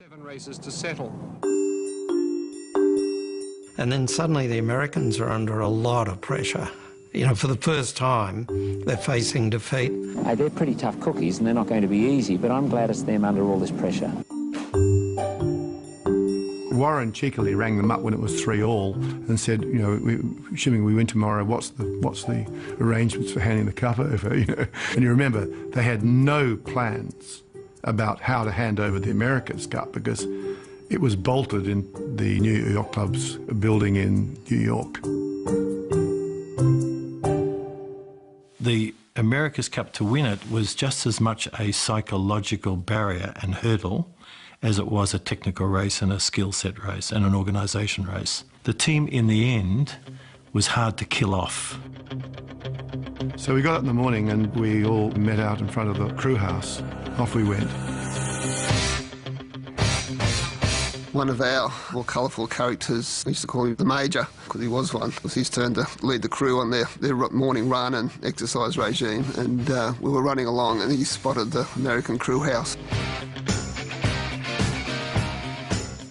7 races to settle. And then suddenly the Americans are under a lot of pressure. You know, for the first time, they're facing defeat. They're pretty tough cookies and they're not going to be easy, but I'm glad it's them under all this pressure. Warren cheekily rang them up when it was 3-all and said, you know, assuming we win tomorrow, what's the arrangements for handing the cup over, you know? And you remember, they had no plans about how to hand over the America's Cup because it was bolted in the New York Club's building in New York. The America's Cup, to win it, was just as much a psychological barrier and hurdle as it was a technical race and a skill set race and an organisation race. The team in the end was hard to kill off. So we got up in the morning and we all met out in front of the crew house. Off we went. One of our more colourful characters, we used to call him the Major, because he was one. It was his turn to lead the crew on their morning run and exercise regime, and we were running along and he spotted the American crew house.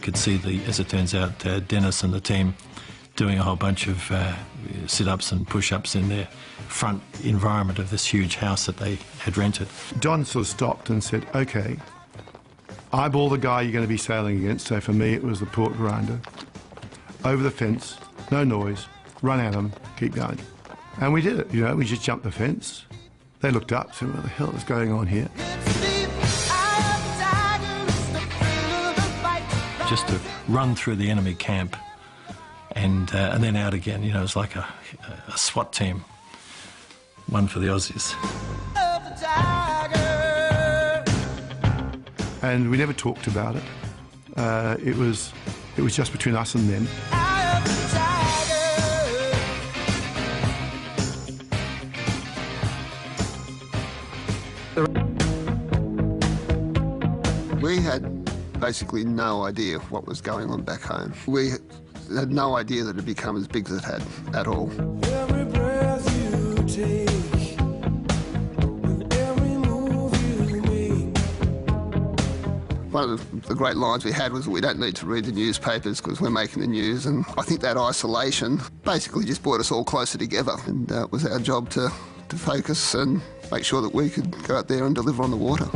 Could see, as it turns out, Dennis and the team doing a whole bunch of sit-ups and push-ups in their front environment of this huge house that they had rented. Don sort of stopped and said, OK, eyeball the guy you're going to be sailing against. So for me, it was the port veranda. Over the fence, no noise, run at him, keep going. And we did it, you know, we just jumped the fence. They looked up, said, what the hell is going on here? Just to run through the enemy camp and then out again, you know, it was like a SWAT team. One for the Aussies. And we never talked about it. It was just between us and them. We had basically no idea what was going on back home. We had no idea that it had become as big as it had at all. Every breath you take, and every move you make. One of the great lines we had was, we don't need to read the newspapers because we're making the news, and I think that isolation basically just brought us all closer together, and it was our job to focus and make sure that we could go out there and deliver on the water.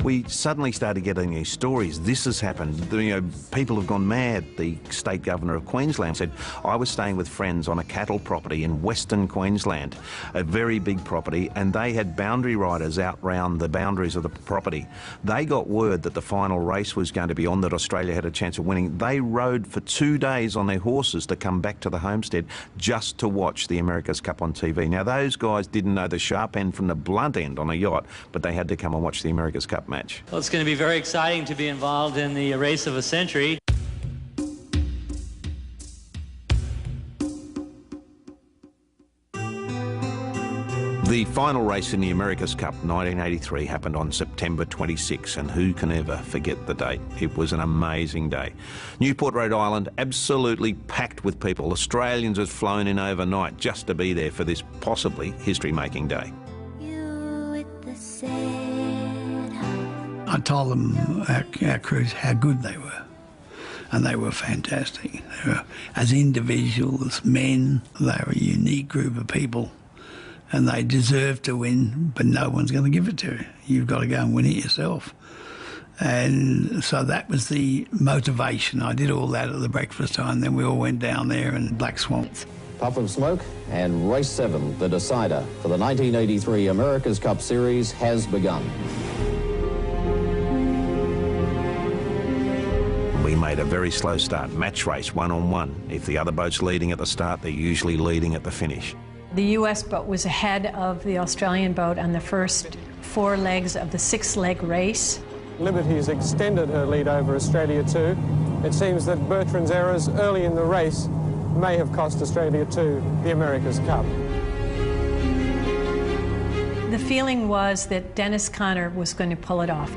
We suddenly started getting these stories. This has happened. You know, people have gone mad. The state governor of Queensland said, I was staying with friends on a cattle property in Western Queensland, a very big property, and they had boundary riders out round the boundaries of the property. They got word that the final race was going to be on, that Australia had a chance of winning. They rode for 2 days on their horses to come back to the homestead just to watch the America's Cup on TV. Now, those guys didn't know the sharp end from the blunt end on a yacht, but they had to come and watch the America's Cup match. Well, it's going to be very exciting to be involved in the race of a century. The final race in the America's Cup 1983 happened on September 26, and who can ever forget the date? It was an amazing day. Newport, Rhode Island, absolutely packed with people. Australians had flown in overnight just to be there for this possibly history-making day. I told them, our crews, how good they were, and they were fantastic. They were, as individuals, men, they were a unique group of people, and they deserved to win, but no one's going to give it to you. You've got to go and win it yourself. And so that was the motivation. I did all that at the breakfast time, then we all went down there in Black Swamp. Puff of smoke, and race 7, the decider for the 1983 America's Cup Series, has begun. We made a very slow start, match race, one-on-one. If the other boat's leading at the start, they're usually leading at the finish. The US boat was ahead of the Australian boat on the first 4 legs of the 6-leg race. Liberty's extended her lead over Australia too. It seems that Bertrand's errors early in the race may have cost Australia too the America's Cup. The feeling was that Dennis Conner was going to pull it off.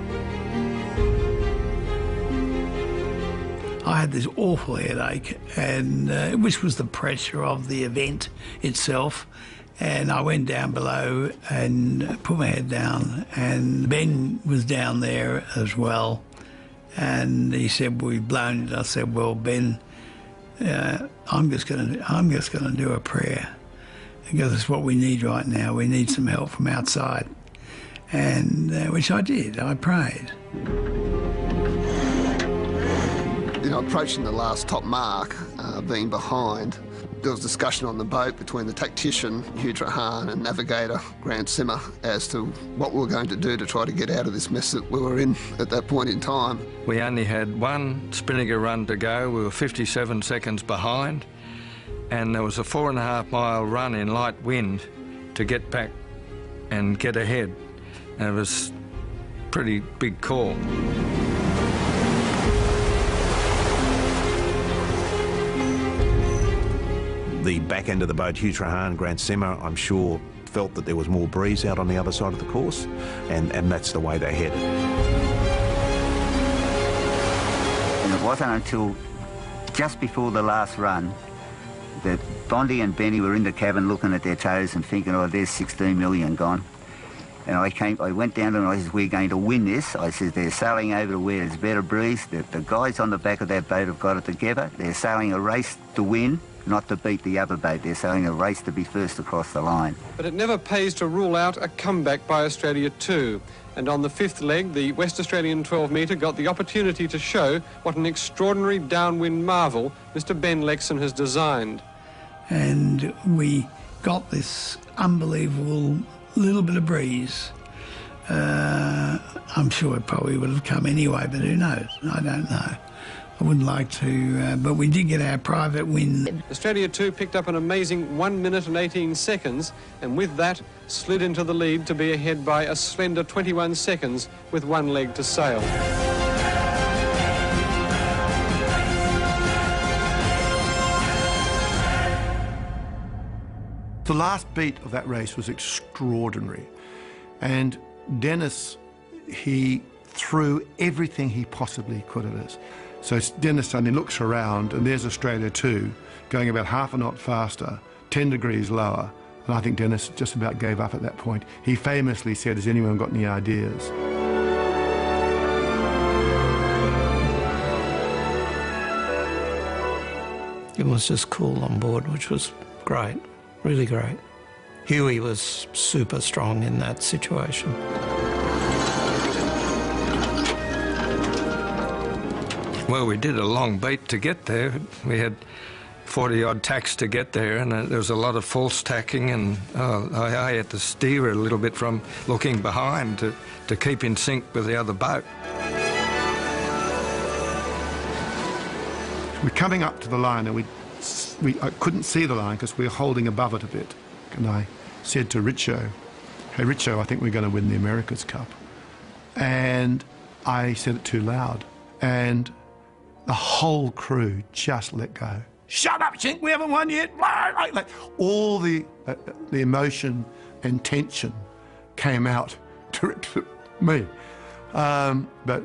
I had this awful headache, and which was the pressure of the event itself, And I went down below and put my head down, and Ben was down there as well. And he said, "We've blown it." I said, "Well, Ben, I'm just going to do a prayer, because it's what we need right now. We need some help from outside," and which I did. I prayed. You know, approaching the last top mark, being behind, there was discussion on the boat between the tactician, Hugh Trahan, and navigator, Grant Simmer, as to what we were going to do to try to get out of this mess that we were in at that point in time. We only had one Spinnaker run to go. We were 57 seconds behind, and there was a 4.5 mile run in light wind to get back and get ahead. And it was a pretty big call. The back end of the boat, Hugh Trahan, Grant Simmer, I'm sure, felt that there was more breeze out on the other side of the course, and that's the way they headed. And it wasn't until just before the last run that Bondi and Benny were in the cabin looking at their toes and thinking, "Oh, there's 16 million gone." And I went down and I said, "We're going to win this." I said, "They're sailing over to where there's better breeze. The guys on the back of that boat have got it together. They're sailing a race to win, not to beat the other boat. They're sailing a race to be first across the line." But it never pays to rule out a comeback by Australia too. And on the fifth leg, the West Australian 12-metre got the opportunity to show what an extraordinary downwind marvel Mr. Ben Lexon has designed. And we got this unbelievable little bit of breeze. I'm sure it probably would have come anyway, but who knows? I don't know. I wouldn't like to, but we did get our private win. Australia 2 picked up an amazing 1 minute and 18 seconds, and with that slid into the lead to be ahead by a slender 21 seconds with one leg to sail. The last beat of that race was extraordinary. And Dennis, he threw everything he possibly could at us. So Dennis suddenly looks around, and there's Australia 2 going about half a knot faster, 10 degrees lower. And I think Dennis just about gave up at that point. He famously said, "Has anyone got any ideas?" It was just cool on board, which was great, really great. Huey was super strong in that situation. Well, we did a long beat to get there. We had 40-odd tacks to get there, and there was a lot of false tacking, and I had to steer a little bit from looking behind to keep in sync with the other boat. We're coming up to the line, and I couldn't see the line because we were holding above it a bit. And I said to Richo, "Hey, Richo, I think we're going to win the America's Cup." And I said it too loud. And the whole crew just let go. "Shut up, Chink, we haven't won yet." Like all the emotion and tension came out to me. But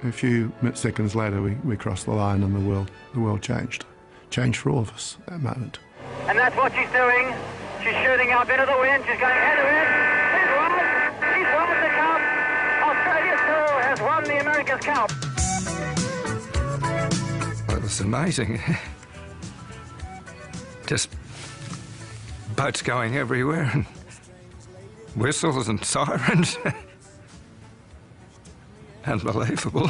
a few seconds later, we crossed the line, and the world changed. Changed for all of us at that moment. And that's what she's doing. She's shooting up into the wind. She's going head to head. She's won the Cup. Australia 2 has won the America's Cup. It was amazing. Just boats going everywhere, and whistles and sirens. Unbelievable.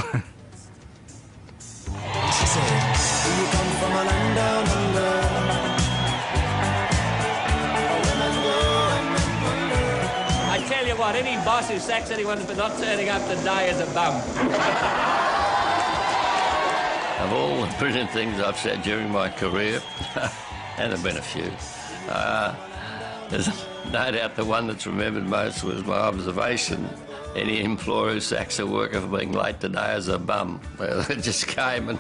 She said, "Do you come from a land down under? I tell you what, any boss who sacks anyone for not turning up today is a bum." Of all the brilliant things I've said during my career, and there have been a few, there's no doubt the one that's remembered most was my observation. Any employer who sacks a worker for being late today is a bum. Well, it just came, and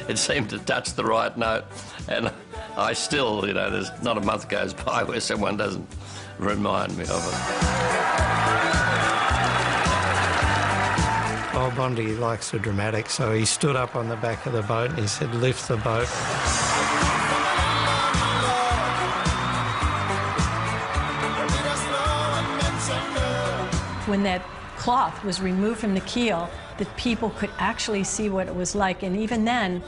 it seemed to touch the right note. And I still, there's not a month goes by where someone doesn't remind me of it. Oh, Bondi likes the dramatic, so he stood up on the back of the boat and he said, "Lift the boat." when that cloth was removed from the keel that people could actually see what it was like. And even then,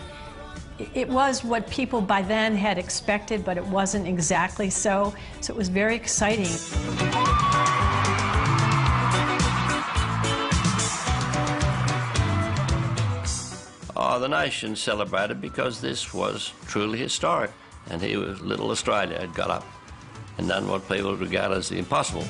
it was what people by then had expected, but it wasn't exactly so. So it was very exciting. Oh, the nation celebrated because this was truly historic. And here was little Australia had got up and done what people regard as the impossible.